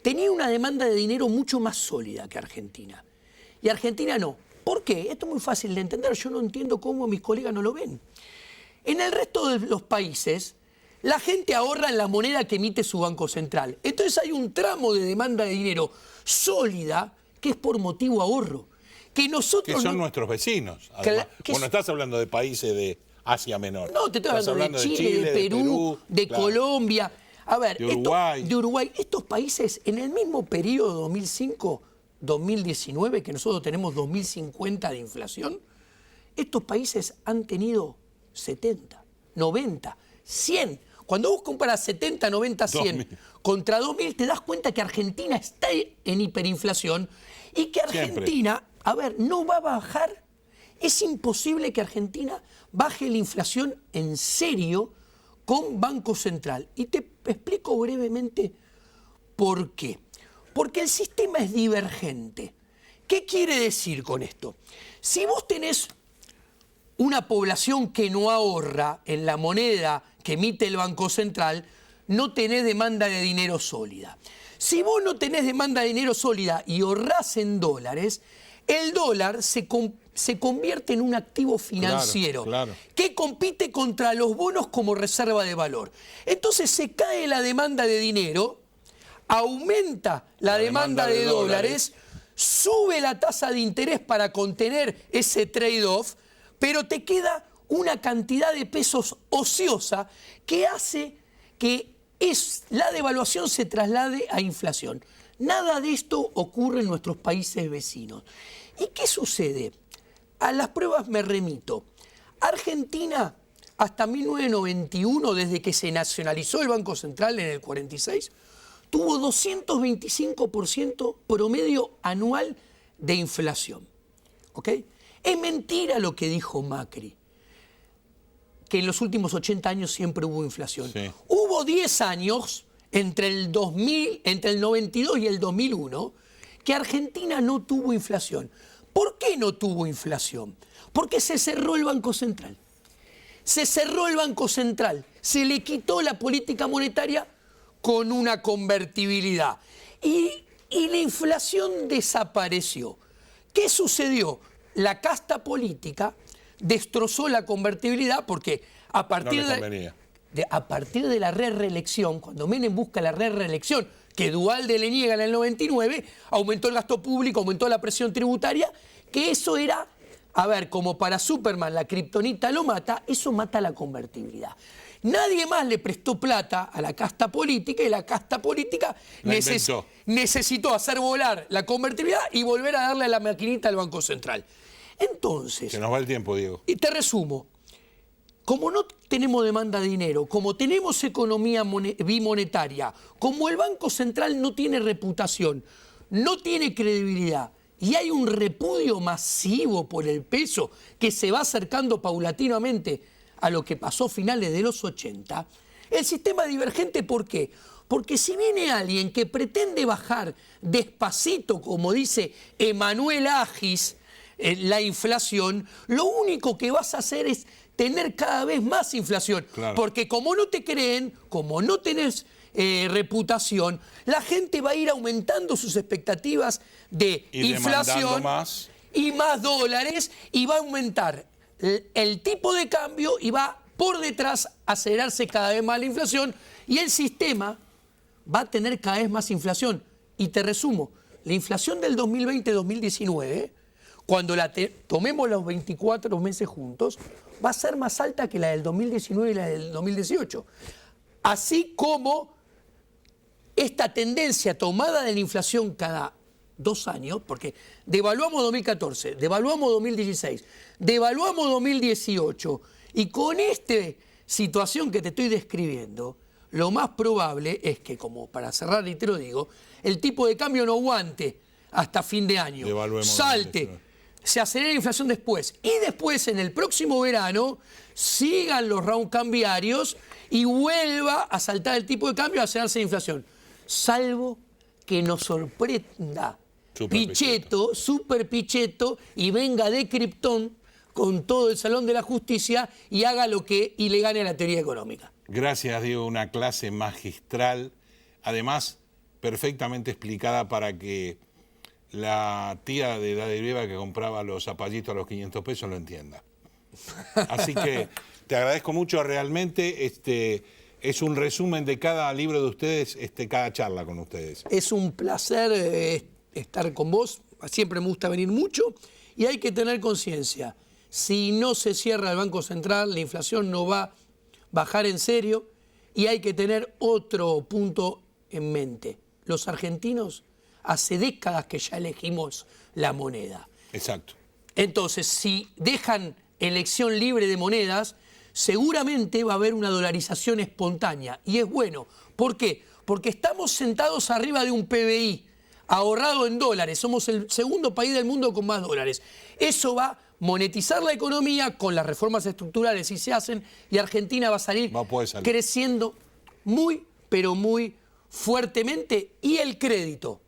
G: Tenía una demanda de dinero mucho más sólida que Argentina. Y Argentina no. ¿Por qué? Esto es muy fácil de entender. Yo no entiendo cómo mis colegas no lo ven. En el resto de los países, la gente ahorra en la moneda que emite su Banco Central. Entonces hay un tramo de demanda de dinero sólida que es por motivo ahorro. Que
A: son nuestros vecinos. Bueno, estás hablando de países de Asia Menor.
G: No, te estoy hablando de Chile, de Perú, de Colombia. A ver,
A: de Uruguay.
G: de Uruguay, estos países en el mismo periodo 2005-2019, que nosotros tenemos 2050 de inflación, estos países han tenido 70, 90, 100. Cuando vos comparas 70, 90, 100
A: 2000.
G: contra 2000, te das cuenta que Argentina está en hiperinflación y que Argentina,
A: Siempre.
G: a ver, no va a bajar. Es imposible que Argentina baje la inflación en serio con Banco Central. Y te explico brevemente por qué. Porque el sistema es divergente. ¿Qué quiere decir con esto? Si vos tenés una población que no ahorra en la moneda que emite el Banco Central, no tenés demanda de dinero sólida. Si vos no tenés demanda de dinero sólida y ahorrás en dólares, el dólar se convierte en un activo financiero
A: Claro.
G: que compite contra los bonos como reserva de valor. Entonces se cae la demanda de dinero, aumenta la demanda de dólares, sube la tasa de interés para contener ese trade-off, pero te queda una cantidad de pesos ociosa que hace que la devaluación se traslade a inflación. Nada de esto ocurre en nuestros países vecinos. ¿Y qué sucede? A las pruebas me remito. Argentina, hasta 1991, desde que se nacionalizó el Banco Central en el 46, tuvo 225% promedio anual de inflación. ¿Ok? Es mentira lo que dijo Macri, que en los últimos 80 años siempre hubo inflación.
A: Sí.
G: Hubo 10 años, entre el 92 y el 2001, que Argentina no tuvo inflación. ¿Por qué no tuvo inflación? Porque se cerró el Banco Central. Se cerró el Banco Central. Se le quitó la política monetaria con una convertibilidad. Y la inflación desapareció. ¿Qué sucedió? La casta política destrozó la convertibilidad porque a partir de la reelección, cuando Menem busca la reelección, que Duhalde le niega en el 99, aumentó el gasto público, aumentó la presión tributaria, que eso era, a ver, como para Superman la kriptonita lo mata, eso mata la convertibilidad. Nadie más le prestó plata a la casta política y la casta política necesitó hacer volar la convertibilidad y volver a darle a la maquinita al Banco Central. Entonces,
A: Se nos va el tiempo, Diego.
G: y te resumo, como no tenemos demanda de dinero, como tenemos economía bimonetaria, como el Banco Central no tiene reputación, no tiene credibilidad y hay un repudio masivo por el peso que se va acercando paulatinamente a lo que pasó a finales de los 80, el sistema es divergente. ¿Por qué? Porque si viene alguien que pretende bajar despacito, como dice Emanuel Agis, la inflación, lo único que vas a hacer es tener cada vez más inflación.
A: Claro.
G: Porque como no te creen, como no tenés reputación, la gente va a ir aumentando sus expectativas de inflación y más dólares, y va a aumentar el tipo de cambio y va por detrás a acelerarse cada vez más la inflación y el sistema va a tener cada vez más inflación. Y te resumo, la inflación del 2020-2019, cuando tomemos los 24 meses juntos, va a ser más alta que la del 2019 y la del 2018. Así como esta tendencia tomada de la inflación cada 2 años, porque devaluamos 2014, devaluamos 2016, devaluamos 2018, y con esta situación que te estoy describiendo, lo más probable es que, como para cerrar y te lo digo, el tipo de cambio no aguante hasta fin de año, salte, se acelera la inflación después, y después en el próximo verano sigan los rounds cambiarios y vuelva a saltar el tipo de cambio, a acelerarse la inflación, salvo que nos sorprenda Pichetto, super Pichetto, y venga de Krypton con todo el Salón de la Justicia y haga y le gane a la teoría económica.
A: Gracias, Diego, una clase magistral, además perfectamente explicada para que la tía de edad de Viva que compraba los zapallitos a los 500 pesos lo entienda. Así que te agradezco mucho, realmente es un resumen de cada libro de ustedes, cada charla con ustedes.
G: Es un placer estar con vos, siempre me gusta venir mucho, y hay que tener conciencia, si no se cierra el Banco Central, la inflación no va a bajar en serio, Y hay que tener otro punto en mente. Los argentinos hace décadas que ya elegimos la moneda.
A: Exacto.
G: Entonces, si dejan elección libre de monedas, seguramente va a haber una dolarización espontánea. Y es bueno. ¿Por qué? Porque estamos sentados arriba de un PBI ahorrado en dólares. Somos el segundo país del mundo con más dólares. Eso va a monetizar la economía con las reformas estructurales si se hacen, y Argentina va a salir creciendo muy, pero muy fuertemente. Y el crédito,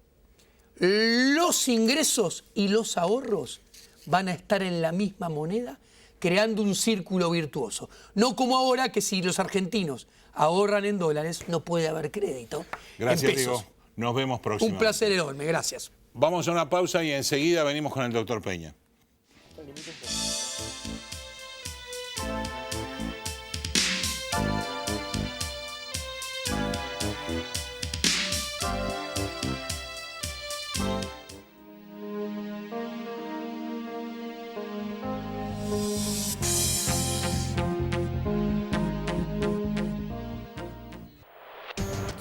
G: los ingresos y los ahorros van a estar en la misma moneda, creando un círculo virtuoso. No como ahora, que si los argentinos ahorran en dólares, no puede haber crédito.
A: Gracias,
G: en pesos.
A: Diego. Nos vemos próximamente.
G: Un placer enorme, gracias.
A: Vamos a una pausa y enseguida venimos con el doctor Peña.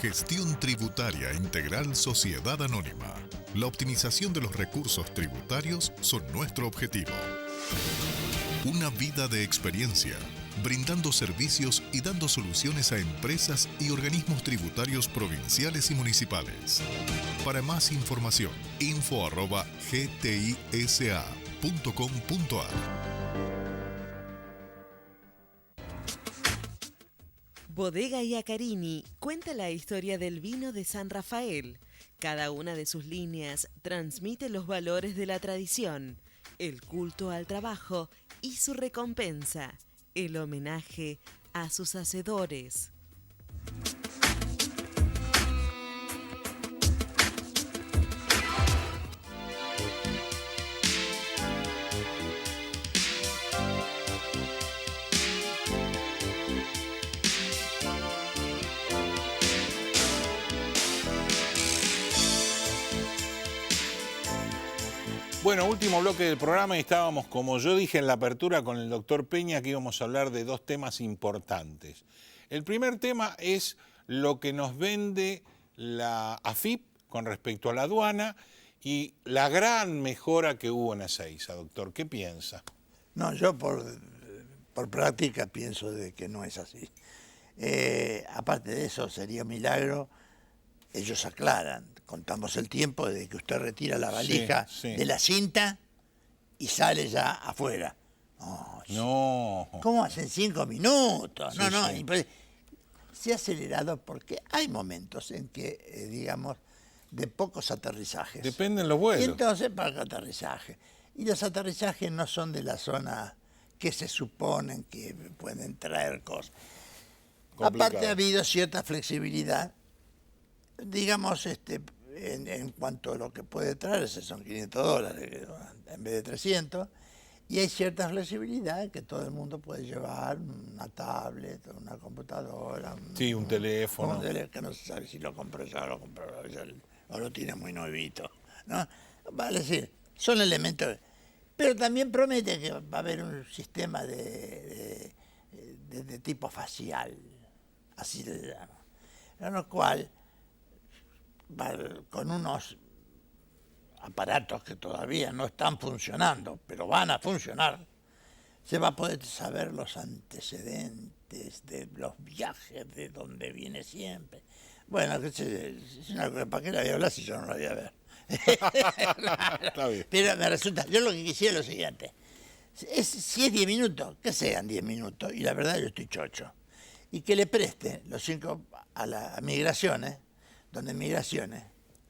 F: Gestión Tributaria Integral Sociedad Anónima. La optimización de los recursos tributarios son nuestro objetivo. Una vida de experiencia, brindando servicios y dando soluciones a empresas y organismos tributarios provinciales y municipales. Para más información, info@gtisa.com.ar.
D: Bodega Iacarini cuenta la historia del vino de San Rafael. Cada una de sus líneas transmite los valores de la tradición, el culto al trabajo y su recompensa, el homenaje a sus hacedores.
A: Bueno, último bloque del programa y estábamos, como yo dije en la apertura con el doctor Peña, que íbamos a hablar de dos temas importantes. El primer tema es lo que nos vende la AFIP con respecto a la aduana y la gran mejora que hubo en Ezeiza, doctor. ¿Qué piensa?
H: No, yo por práctica pienso de que no es así. Aparte de eso, sería un milagro. Ellos aclaran, contamos el tiempo desde que usted retira la valija de la cinta y sale ya afuera.
A: No.
H: ¿Cómo hacen 5 minutos?
A: Sí,
H: No,
A: sí.
H: Se ha acelerado porque hay momentos en que, digamos, de pocos aterrizajes.
A: Dependen los vuelos.
H: Y entonces para aterrizaje. Y los aterrizajes no son de la zona que se suponen que pueden traer cosas.
A: Complicado.
H: Aparte ha habido cierta flexibilidad. Digamos, en cuanto a lo que puede traerse, son $500 en vez de 300, y hay cierta flexibilidad que todo el mundo puede llevar, una tablet, una computadora,
A: un teléfono.
H: Que no se sabe si lo compró ya o lo tiene muy nuevito, ¿no? Vale decir, son elementos, pero también promete que va a haber un sistema de tipo facial, así le llaman, con lo cual, con unos aparatos que todavía no están funcionando, pero van a funcionar, se va a poder saber los antecedentes de los viajes, de dónde viene siempre. Bueno, ¿para qué la voy a hablar si yo no la voy a ver?
A: Está bien.
H: Pero me resulta, yo lo que quisiera es lo siguiente, si es 10 minutos, que sean 10 minutos, y la verdad yo estoy chocho, y que le preste los 5 a las migraciones, donde en migraciones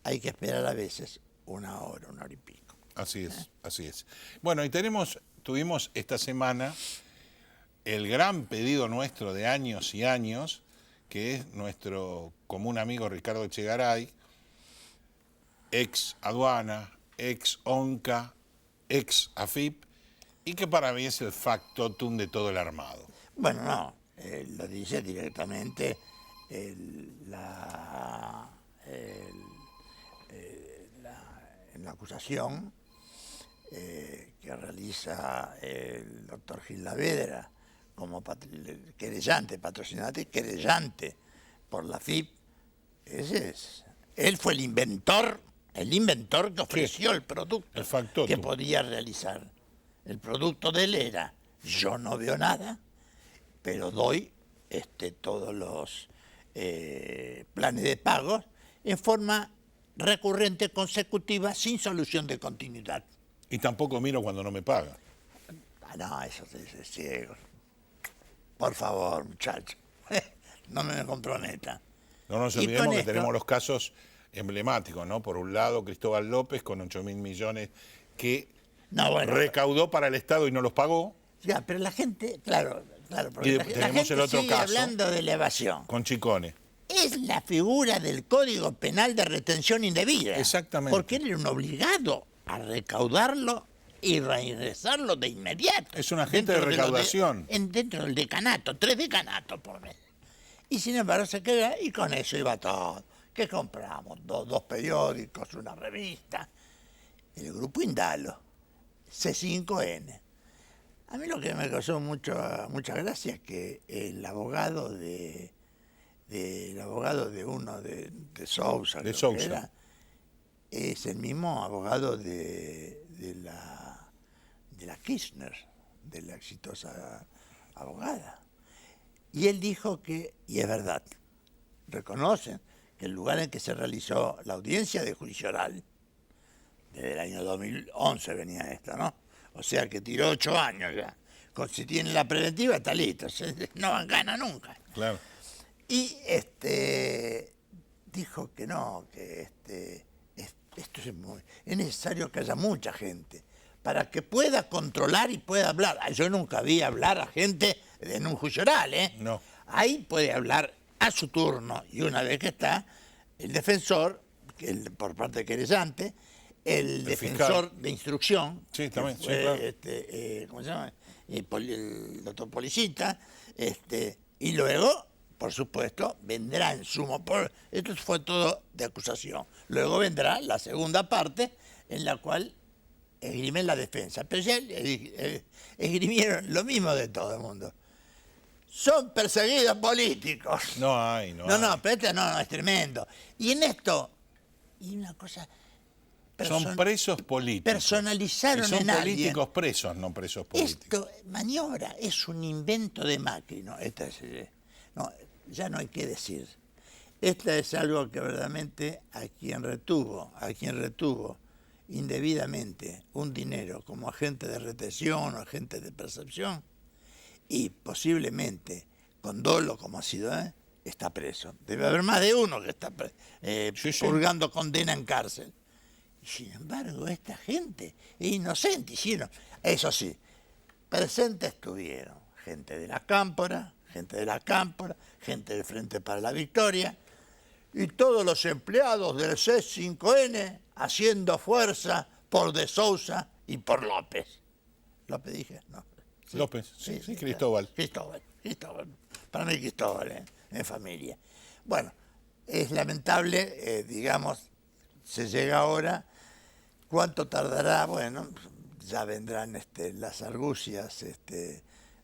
H: hay que esperar a veces una hora y pico.
A: Así es, así es. Bueno, y tuvimos esta semana el gran pedido nuestro de años y años, que es nuestro común amigo Ricardo Echegaray, ex aduana, ex ONCA, ex AFIP, y que para mí es el factotum de todo el armado.
H: Bueno, no, lo dice directamente en la acusación que realiza el doctor Gil Lavedra como querellante, patrocinante, querellante por la FIP. Él fue el inventor que ofreció el producto
A: el factotum
H: que podía realizar. El producto de él era: yo no veo nada, pero doy todos los planes de pagos en forma recurrente, consecutiva, sin solución de continuidad.
A: Y tampoco miro cuando no me paga.
H: No, eso es ciego. Por favor, muchacho, no me comprometa.
A: No nos
H: Y
A: olvidemos
H: con
A: que
H: esto-
A: tenemos los casos emblemáticos, ¿no? Por un lado, Cristóbal López con 8.000 millones que recaudó para el Estado y no los pagó.
H: Ya, pero la gente, claro, porque
A: Y
H: la
A: tenemos
H: gente
A: el otro
H: sigue
A: caso.
H: hablando de la evasión.
A: Con Chicone.
H: Es la figura del Código Penal de retención indebida.
A: Exactamente.
H: Porque él era un obligado a recaudarlo y reingresarlo de inmediato.
A: Es un agente de
H: Dentro
A: recaudación.
H: dentro del decanato, 3 decanatos por mes. Y sin embargo se queda, y con eso iba todo. ¿Qué compramos? Dos periódicos, una revista. El grupo Indalo, C5N. A mí lo que me causó mucha gracia es que el abogado de Sousa,
A: De
H: creo
A: Sousa.
H: que era, es el mismo abogado de la Kirchner, de la exitosa abogada. Y él dijo que, y es verdad, reconocen que el lugar en que se realizó la audiencia de juicio oral, desde el año 2011 venía esto, ¿no? O sea que tiró 8 años ya. Si tiene la preventiva está listo, no gana nunca.
A: Claro.
H: Y dijo que no, que esto es necesario que haya mucha gente para que pueda controlar y pueda hablar. Yo nunca vi hablar a gente en un juicio oral, ¿eh?
A: No.
H: Ahí puede hablar a su turno, y una vez que está, el defensor, por parte del querellante, el defensor
A: fiscal
H: de instrucción,
A: Sí, también,
H: que
A: sí,
H: fue,
A: claro.
H: ¿cómo se llama? El doctor Policita, y luego, por supuesto, vendrá en sumo. Esto fue todo de acusación. Luego vendrá la segunda parte, en la cual esgrimen la defensa. Pero ya esgrimieron lo mismo de todo el mundo. Son perseguidos políticos.
A: No hay.
H: No, pero este no, es tremendo. Y en esto, y una cosa...
A: Son presos políticos.
H: Personalizaron
A: Y son
H: en alguien.
A: políticos presos, no presos políticos.
H: Esto, maniobra, es un invento de Macri, ¿no? Ya no hay que decir. Esta es algo que verdaderamente a quien retuvo indebidamente un dinero como agente de retención o agente de percepción, y posiblemente con dolo como ha sido, está preso. Debe haber más de uno que está purgando condena en cárcel. Y sin embargo, esta gente es inocente. Hicieron, eso sí, presentes estuvieron gente de la Cámpora, gente del Frente para la Victoria, y todos los empleados del C5N haciendo fuerza por De Sousa y por López. ¿López dije? No. Sí.
A: López, sí, Cristóbal.
H: Cristóbal. Para mí Cristóbal, en familia. Bueno, es lamentable, digamos, se llega ahora. ¿Cuánto tardará? Bueno, ya vendrán las argucias.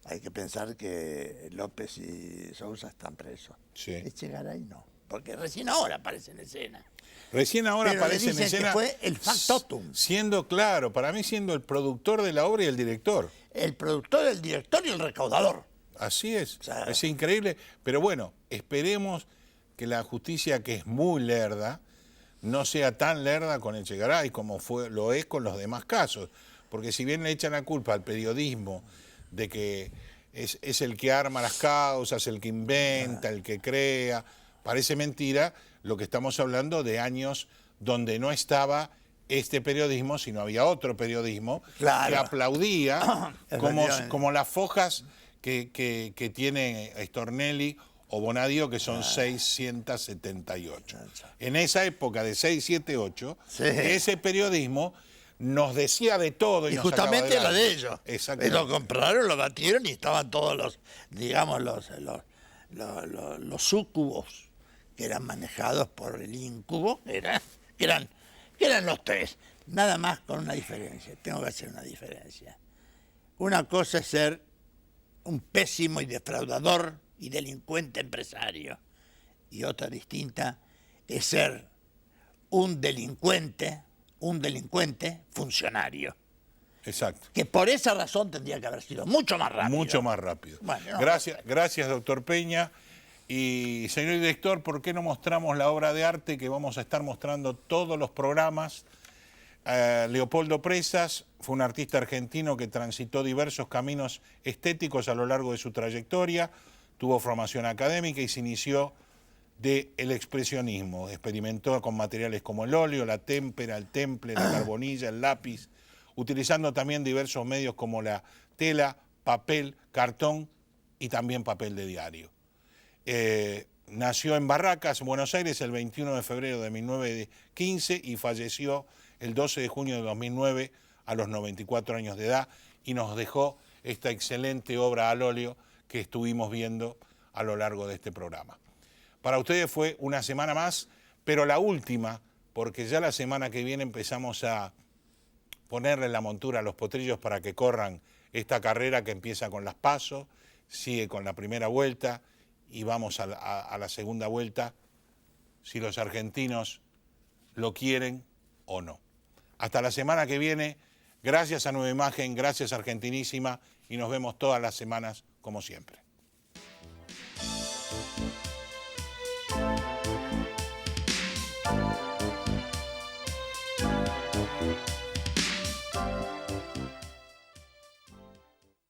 H: Hay que pensar que López y Sousa están presos.
A: Sí.
H: Llegará y no, porque recién ahora aparece en escena.
A: Recién ahora
H: Pero le
A: aparece en
H: dicen que
A: escena.
H: fue el factotum.
A: Siendo, claro, para mí siendo el productor de la obra y el director.
H: El productor, el director y el recaudador.
A: Así es.
H: O sea,
A: Es increíble. Pero bueno, esperemos que la justicia, que es muy lerda, no sea tan lerda con Echegaray como lo es con los demás casos. Porque si bien le echan la culpa al periodismo de que es el que arma las causas, el que inventa, el que crea, parece mentira lo que estamos hablando de años donde no estaba este periodismo, sino había otro periodismo
H: Claro.
A: que aplaudía como
H: Efectivamente.
A: las fojas que tiene Stornelli o Bonadio, que son 678. En esa época de 678,
H: Sí.
A: ese periodismo nos decía de todo.
H: Y
A: nos
H: justamente
A: sacaba
H: era de
A: adelante.
H: ellos.
A: Exactamente.
H: Lo compraron, lo batieron y estaban todos los súcubos que eran manejados por el incubo, que eran los tres. Nada más con una diferencia. Tengo que hacer una diferencia. Una cosa es ser un pésimo y defraudador y delincuente empresario. Y otra distinta es ser un delincuente funcionario.
A: Exacto.
H: Que por esa razón tendría que haber sido mucho más rápido.
A: Mucho más rápido.
H: Bueno, no,
A: gracias, doctor Peña. Y señor director, ¿por qué no mostramos la obra de arte que vamos a estar mostrando todos los programas? Leopoldo Presas fue un artista argentino que transitó diversos caminos estéticos a lo largo de su trayectoria, tuvo formación académica y se inició del expresionismo. Experimentó con materiales como el óleo, la témpera, el temple, la carbonilla, el lápiz, utilizando también diversos medios como la tela, papel, cartón y también papel de diario. Nació en Barracas, Buenos Aires, el 21 de febrero de 1915 y falleció el 12 de junio de 2009 a los 94 años de edad y nos dejó esta excelente obra al óleo que estuvimos viendo a lo largo de este programa. Para ustedes fue una semana más, pero la última, porque ya la semana que viene empezamos a ponerle la montura a los potrillos para que corran esta carrera que empieza con las PASO, sigue con la primera vuelta y vamos a la segunda vuelta, si los argentinos lo quieren o no. Hasta la semana que viene, gracias a Nueva Imagen, gracias Argentinísima y nos vemos todas las semanas como siempre.